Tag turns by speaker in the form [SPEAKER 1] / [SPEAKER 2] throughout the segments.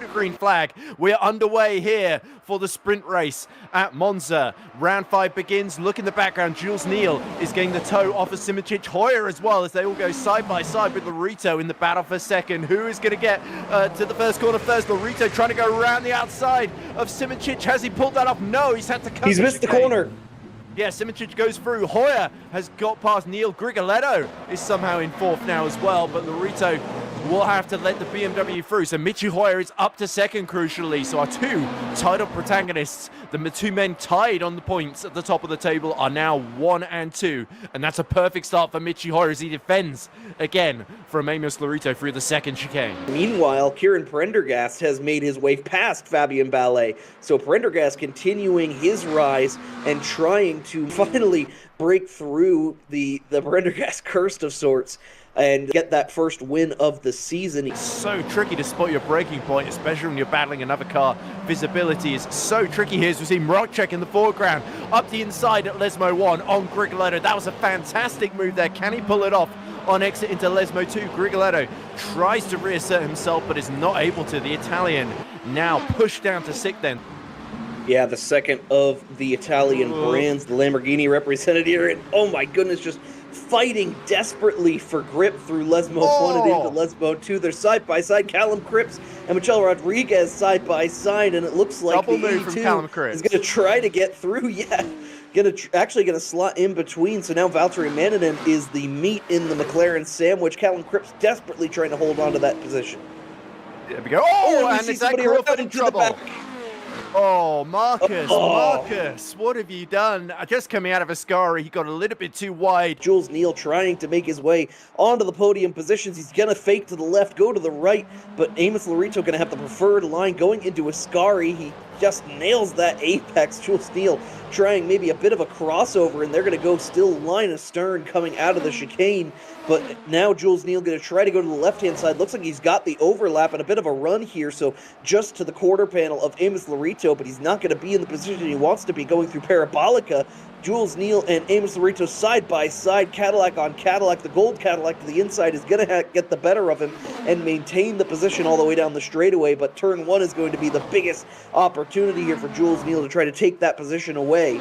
[SPEAKER 1] a green flag. We're underway here for the sprint race at Monza. Round 5 begins. Look in the background. Jules Neal is getting the toe off of Simoncic. Hoyer as well, as they all go side by side with Lorito in the battle for second. Who is going to get to the first corner first? Lorito trying to go around the outside of Simoncic. Has he pulled that off? No, he's had to cut.
[SPEAKER 2] He's missed the corner.
[SPEAKER 1] Yeah, Simoncic goes through. Hoyer has got past Neil. Grigoletto is somehow in fourth now as well, but Lorito will have to let the BMW through. So Michi Hoyer is up to second, crucially. So our two title protagonists, the two men tied on the points at the top of the table, are now 1 and 2. And that's a perfect start for Michi Hoyer as he defends again from Amos Lorito through the second chicane.
[SPEAKER 2] Meanwhile, Kieran Prendergast has made his way past Fabian Ballet. So Prendergast continuing his rise and trying to finally break through the Prendergast curse of sorts and get that first win of the season.
[SPEAKER 1] It's so tricky to spot your braking point, especially when you're battling another car. Visibility is so tricky here as we see Mrokcek in the foreground. Up the inside at Lesmo 1 on Grigoletto. That was a fantastic move there. Can he pull it off on exit into Lesmo 2? Grigoletto tries to reassert himself but is not able to. The Italian now pushed down to 6th then.
[SPEAKER 2] Yeah, the second of the Italian brands, the Lamborghini represented here. And oh my goodness, just fighting desperately for grip through Lesmo 1 and into Lesmo 2. They're side by side. Callum Cripps and Michele Rodriguez side by side, and it looks like
[SPEAKER 1] double
[SPEAKER 2] the
[SPEAKER 1] move from Callum Cripps
[SPEAKER 2] is going to try to get through. Yeah, actually going to slot in between. So now Valtteri Maninen is the meat in the McLaren sandwich. Callum Cripps desperately trying to hold on to that position.
[SPEAKER 1] There we go. Oh, and is that Crawford in trouble? Oh, Marcus, Marcus, what have you done? Just coming out of Ascari, he got a little bit too wide.
[SPEAKER 2] Jules Neal trying to make his way onto the podium positions. He's going to fake to the left, go to the right, but Amos Lorito going to have the preferred line going into Ascari. He just nails that apex. Jules Neal trying maybe a bit of a crossover, and they're going to go still line astern coming out of the chicane. But now Jules Neal going to try to go to the left-hand side. Looks like he's got the overlap and a bit of a run here, so just to the quarter panel of Amos Lorito, but he's not going to be in the position he wants to be going through Parabolica. Jules Neal and Amos Lorito side by side, Cadillac on Cadillac. The gold Cadillac to the inside is going to get the better of him and maintain the position all the way down the straightaway, but turn 1 is going to be the biggest opportunity here for Jules Neal to try to take that position away.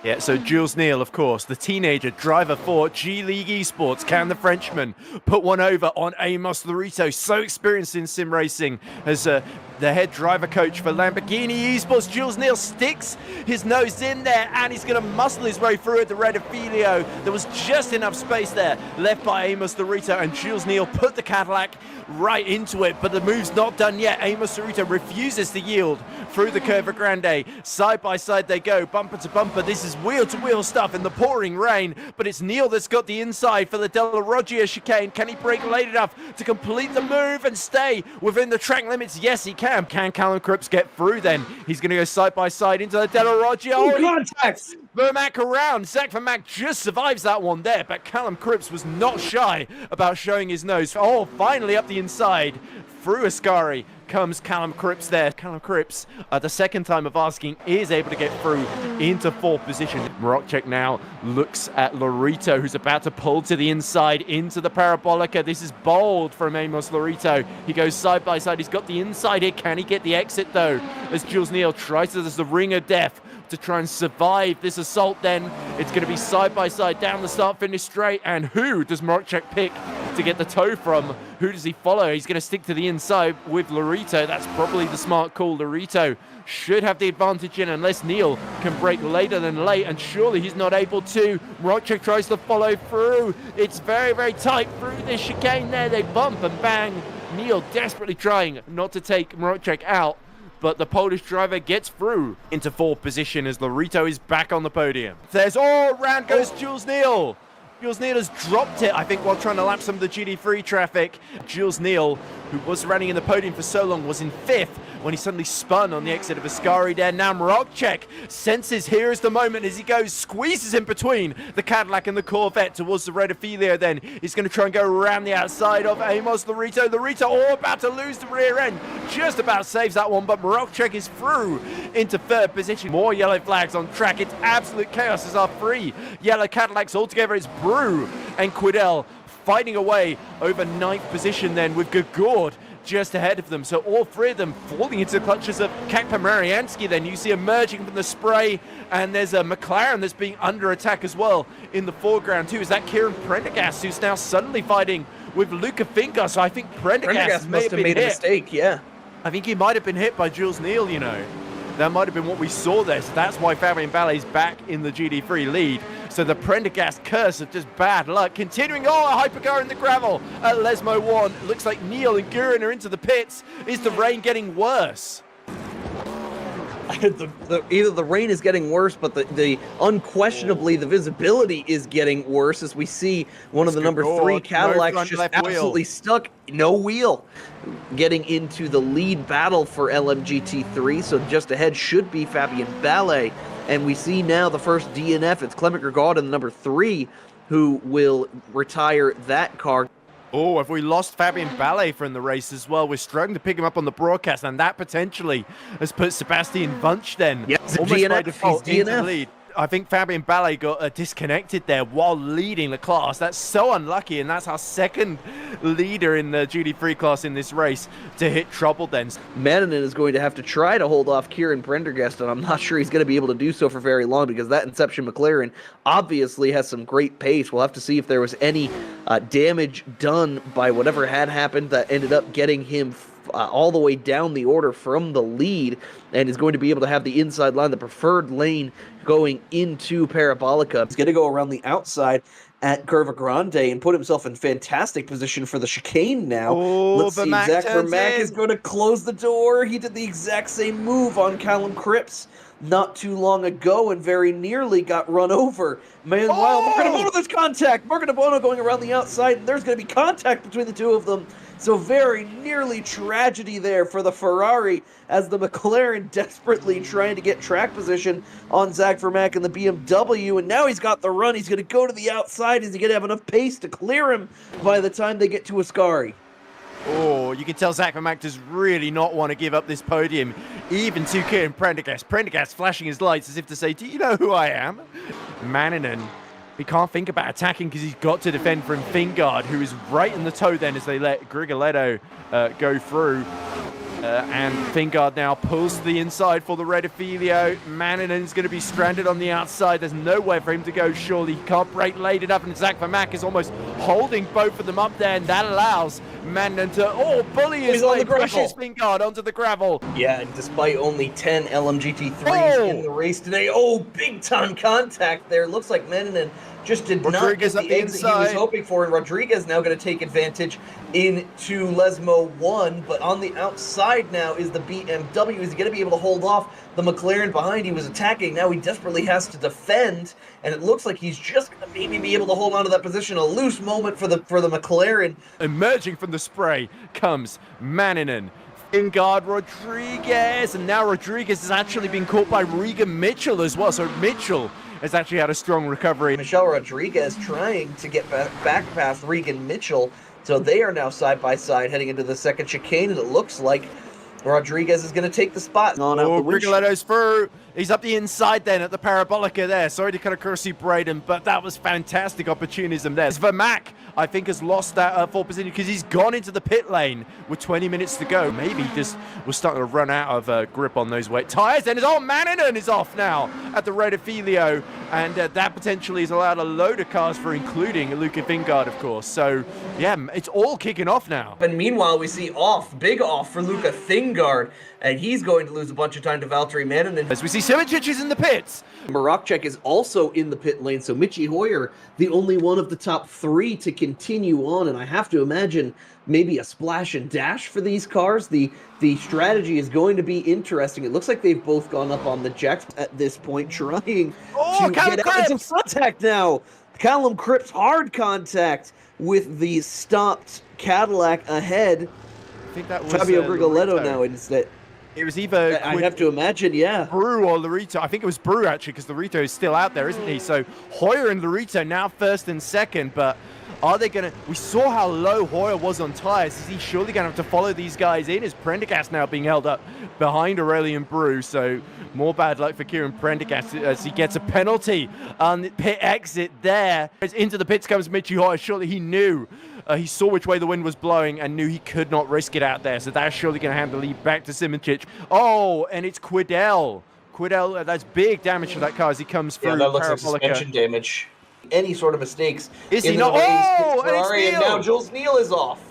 [SPEAKER 1] Yeah, so Jules Neal, of course, the teenager driver for G League Esports. Can the Frenchman put one over on Amos Lorito? So experienced in sim racing as the head driver coach for Lamborghini Esports. Jules Neal sticks his nose in there and he's going to muscle his way through at the Red Filio. There was just enough space there left by Amos Lorito, and Jules Neal put the Cadillac right into it, but the move's not done yet. Amos Lorito refuses to yield through the Curva Grande. Side by side they go, bumper to bumper. This is wheel-to-wheel stuff in the pouring rain, but it's Neal that's got the inside for the Della Roggia chicane. Can he brake late enough to complete the move and stay within the track limits? Yes, he can. Can Callum Cripps get through then? He's going to go side by side into the Della Roggia.
[SPEAKER 2] Oh, contacts!
[SPEAKER 1] Vermac around. Zach Vermac just survives that one there, but Callum Cripps was not shy about showing his nose. Oh, finally up the inside through Ascari comes Callum Cripps there. Callum Cripps, the second time of asking, is able to get through into 4th position. Mrokcek now looks at Lorito, who's about to pull to the inside into the Parabolica. This is bold from Amos Lorito. He goes side by side. He's got the inside here. Can he get the exit, though, as Jules Neal tries to, as the ring of death, to try and survive this assault then. It's going to be side by side down the start-finish straight, and who does Mrokcek pick to get the toe from? Who does he follow? He's going to stick to the inside with Lorito. That's probably the smart call. Lorito should have the advantage in unless Neal can brake later than late, and surely he's not able to. Mrokcek tries to follow through. It's very, very tight through this chicane there. They bump and bang. Neal desperately trying not to take Mrokcek out, but the Polish driver gets through into 4th position as Lorito is back on the podium. There's, round goes Jules Neal. Jules Neal has dropped it, I think, while trying to lap some of the GD3 traffic. Jules Neal, who was running in the podium for so long, was in 5th when he suddenly spun on the exit of Ascari there. Now Mrokcek senses here is the moment as he goes, squeezes in between the Cadillac and the Corvette towards the Red Filio then. He's going to try and go around the outside of Amos Lorito. Lorito about to lose the rear end. Just about saves that one, but Mrokcek is through into 3rd position. More yellow flags on track. It's absolute chaos as our 3 yellow Cadillacs all together. It's Brew and Quidel fighting away over 9th position then, with Gagord just ahead of them. So all three of them falling into the clutches of Kakpa Mariansky. Then you see emerging from the spray, and there's a McLaren that's being under attack as well in the foreground too. Is that Kieran Prendergast, who's now suddenly fighting with Luca Finca? So I think Prendergast
[SPEAKER 2] must have made a mistake, yeah.
[SPEAKER 1] I think he might have been hit by Jules Neal, you know. That might have been what we saw there. So that's why Fabien Ballet's back in the GD3 lead. So the Prendergast curse of just bad luck continuing on. A Hypercar in the gravel at Lesmo 1. It looks like Neal and Gurin are into the pits. Is the rain getting worse?
[SPEAKER 2] Either the rain is getting worse, but the unquestionably the visibility is getting worse as we see one of the number 3 Cadillacs just absolutely stuck, no wheel, getting into the lead battle for LMGT3. So just ahead should be Fabien Ballet, and we see now the first DNF. It's Clement Grigard in the number 3 who will retire that car.
[SPEAKER 1] Oh, have we lost Fabien Ballet from the race as well? We're struggling to pick him up on the broadcast, and that potentially has put Sebastian Wunsch then almost by default into the lead. I think Fabien Ballet got disconnected there while leading the class. That's so unlucky, and that's our second leader in the GD3 class in this race to hit trouble then.
[SPEAKER 2] Maninen is going to have to try to hold off Kieran Prendergast, and I'm not sure he's going to be able to do so for very long because that Inception McLaren obviously has some great pace. We'll have to see if there was any damage done by whatever had happened that ended up getting him all the way down the order from the lead, and is going to be able to have the inside line, the preferred lane going into Parabolica. He's going to go around the outside at Curva Grande and put himself in fantastic position for the chicane now.
[SPEAKER 1] Oh,
[SPEAKER 2] let's see, Zach Vermaak
[SPEAKER 1] in.
[SPEAKER 2] is going to close the door. He did the exact same move on Callum Cripps not too long ago and very nearly got run over. Meanwhile, Morgan Bono, there's contact. Morgan Bono going around the outside, and there's going to be contact between the two of them. So very nearly tragedy there for the Ferrari as the McLaren desperately trying to get track position on Zach Vermaak and the BMW. And now he's got the run. He's going to go to the outside. Is he going to have enough pace to clear him by the time they get to Ascari?
[SPEAKER 1] Oh, you can tell Zach Vermaak does really not want to give up this podium, even to Kieran Prendergast. Prendergast flashing his lights as if to say, do you know who I am? Maninen. He can't think about attacking because he's got to defend from Fingard, who is right in the toe then as they let Grigoletto go through. And Fingard now pulls to the inside for the Red Ophelio. Maninen's going to be stranded on the outside. There's nowhere for him to go, surely. He can't brake late enough, and Zach Vermaak is almost holding both of them up there, and that allows Maninen to, bully his way, pushes Fingard onto the gravel.
[SPEAKER 2] Yeah, despite only 10 LMGT3s in the race today. Big time contact there. Looks like Maninen just did not get the exit he was hoping for, and Rodriguez now going to take advantage into Lesmo 1, but on the outside now is the BMW. Is he going to be able to hold off the McLaren behind? He was attacking, now he desperately has to defend, and it looks like he's just going to maybe be able to hold on to that position. A loose moment for the McLaren.
[SPEAKER 1] Emerging from the spray comes Maninen. Fingard, Rodriguez, and now Rodriguez has actually been caught by Regan Mitchell as well, so Mitchell has actually had a strong recovery.
[SPEAKER 2] Michelle Rodriguez trying to get back past Regan Mitchell, so they are now side by side heading into the second chicane, and it looks like Rodriguez is going to take the spot.
[SPEAKER 1] Rigoletto's through. He's up the inside then at the Parabolica there. Sorry to cut across you, Braden, but that was fantastic opportunism there. Vermaak, I think, has lost that 4 position because he's gone into the pit lane with 20 minutes to go. Maybe he just was starting to run out of grip on those wet tyres. Then Maninen is off now at the Red Ophelio, and that potentially has allowed a load of cars for including Luca Fingard, of course. So, yeah, it's all kicking off now.
[SPEAKER 2] And meanwhile, we see big off for Luca Fingard, and he's going to lose a bunch of time to Valtteri Maninen.
[SPEAKER 1] As we see Simic is in the pits.
[SPEAKER 2] Marokchek is also in the pit lane, so Michi Hoyer, the only one of the top 3 to continue on, and I have to imagine maybe a splash and dash for these cars. The strategy is going to be interesting. It looks like they've both gone up on the jacks at this point, trying to get out into contact now. Callum Cripps, hard contact with the stopped Cadillac ahead.
[SPEAKER 1] I think that was
[SPEAKER 2] Fabio Grigoletto now instead.
[SPEAKER 1] It was either
[SPEAKER 2] I have to imagine, yeah.
[SPEAKER 1] Brew or Lorito. I think it was Brew, actually, because Lorito is still out there, isn't he? So Hoyer and Lorito now first and second, but Are they going to... We saw how low Hoyer was on tires. Is he surely going to have to follow these guys in? Is Prendergast now being held up behind Aurelian Brew? So more bad luck for Kieran Prendergast as he gets a penalty on the pit exit there. As into the pits comes Michi Hoyer. Surely he knew. He saw which way the wind was blowing and knew he could not risk it out there. So that's surely going to hand the lead back to Simoncic. Oh, and it's Quidel. Quidel, that's big damage to that car as he comes through.
[SPEAKER 3] Yeah, that looks like
[SPEAKER 1] Parabolica.
[SPEAKER 3] suspension damage. Any sort of mistakes.
[SPEAKER 1] Is he
[SPEAKER 3] in
[SPEAKER 1] not?
[SPEAKER 3] the race,
[SPEAKER 1] Oh,
[SPEAKER 3] Ferrari,
[SPEAKER 1] and it's
[SPEAKER 3] and now
[SPEAKER 1] Neil.
[SPEAKER 3] Jules Neal is off.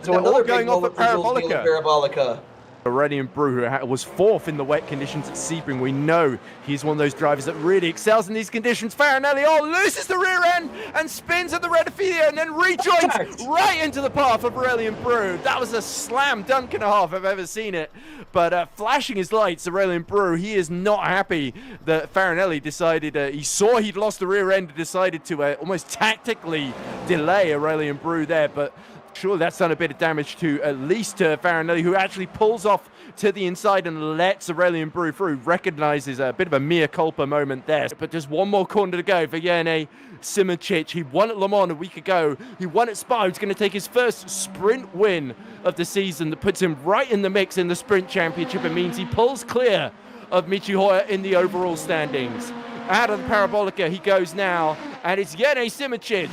[SPEAKER 1] So
[SPEAKER 3] another
[SPEAKER 1] all going
[SPEAKER 3] big
[SPEAKER 1] off
[SPEAKER 3] moment
[SPEAKER 1] at
[SPEAKER 3] for Jules Neal at Parabolica.
[SPEAKER 1] Aurelian Brew, who was fourth in the wet conditions at Sebring. We know he's one of those drivers that really excels in these conditions. Farinelli, loses the rear end and spins at the Redifilio and then rejoins right into the path of Aurelian Brew. That was a slam dunk and a half if I've ever seen it. But flashing his lights, Aurelian Brew, he is not happy that Farinelli decided, he saw he'd lost the rear end and decided to almost tactically delay Aurelian Brew there. But sure, that's done a bit of damage to at least Farinelli, who actually pulls off to the inside and lets Aurelian Brew through. Recognizes a bit of a mea culpa moment there. But just one more corner to go for Jene Simoncic. He won at Le Mans a week ago. He won at Spa. He's going to take his first sprint win of the season that puts him right in the mix in the sprint championship. It means he pulls clear of Michi Hoyer in the overall standings. Out of the Parabolica he goes now, and it's Jene Simoncic,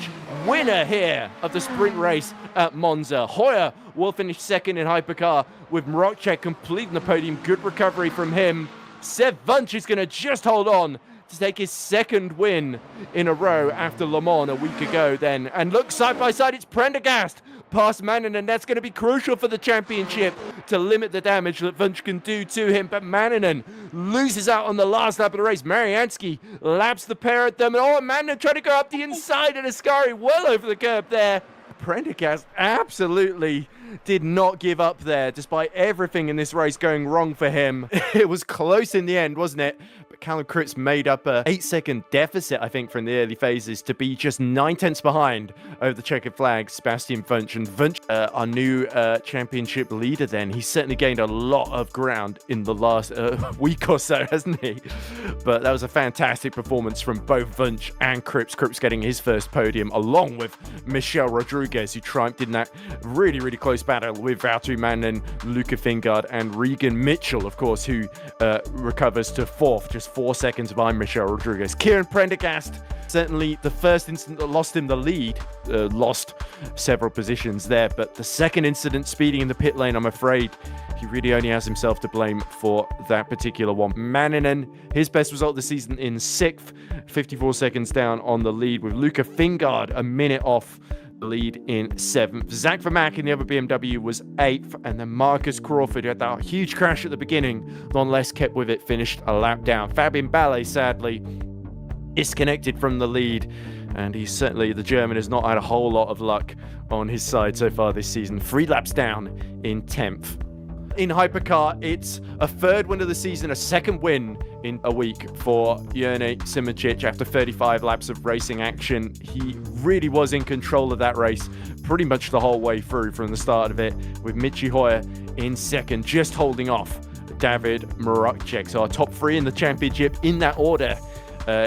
[SPEAKER 1] winner here of the sprint race at Monza. Hoyer will finish second in Hypercar with Marocek completing the podium. Good recovery from him. Seb Wunsch is going to just hold on to take his second win in a row after Le Mans a week ago then. And look, side by side, it's Prendergast past Manningen, and that's going to be crucial for the championship to limit the damage that Wunsch can do to him. But Manningen loses out on the last lap of the race. Mariansky laps the pair at them. And Manningen trying to go up the inside, and Ascari well over the curb there. Prendergast absolutely did not give up there, despite everything in this race going wrong for him. It was close in the end, wasn't it? But Callum Cripps made up a 8-second deficit, I think, from the early phases to be just 9/10 behind over the checkered flag, Sebastian Wunsch. And Wunsch, our new championship leader then, he's certainly gained a lot of ground in the last week or so, hasn't he? But that was a fantastic performance from both Wunsch and Cripps. Cripps getting his first podium, along with Michel Rodriguez, who triumphed in that really, really close battle with Valtteri Manningen, Luca Fingard, and Regan Mitchell, of course, who recovers to fourth, just 4 seconds behind Michel Rodriguez. Kieran Prendergast, certainly the first incident that lost him the lead, lost several positions there, but the second incident speeding in the pit lane, I'm afraid he really only has himself to blame for that particular one. Manningen, his best result this season in 6th, 54 seconds down on the lead, with Luca Fingard a minute off the lead in 7th. Zach Vermaak in the other BMW was 8th, and then Marcus Crawford, who had that huge crash at the beginning, nonetheless kept with it, finished a lap down. Fabian Ballet, sadly, disconnected from the lead, and he's certainly, the German, has not had a whole lot of luck on his side so far this season. 3 laps down in 10th. In Hypercar, it's a 3rd win of the season, a 2nd win in a week for Jene Simoncic after 35 laps of racing action. He really was in control of that race pretty much the whole way through from the start of it, with Michi Hoyer in 2nd, just holding off David Marocek. So our top 3 in the championship in that order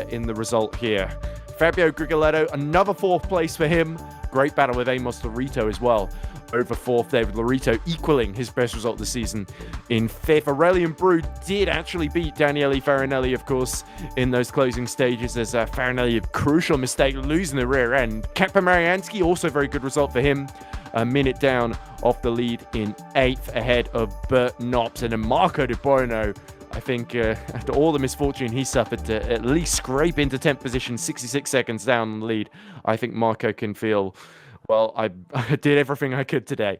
[SPEAKER 1] in the result here. Fabio Grigoletto, another 4th place for him. Great battle with Amos Lorito as well. Over 4th there, with Lorito equaling his best result this season in 5th. Aurelian Brew did actually beat Daniele Farinelli, of course, in those closing stages, as Farinelli, a crucial mistake, losing the rear end. Kappa Mariansky, also very good result for him. A minute down off the lead in 8th, ahead of Bert Knops. And then Marco De Bono, I think after all the misfortune he suffered, to at least scrape into 10th position, 66 seconds down on the lead. I think Marco can feel, well, I did everything I could today.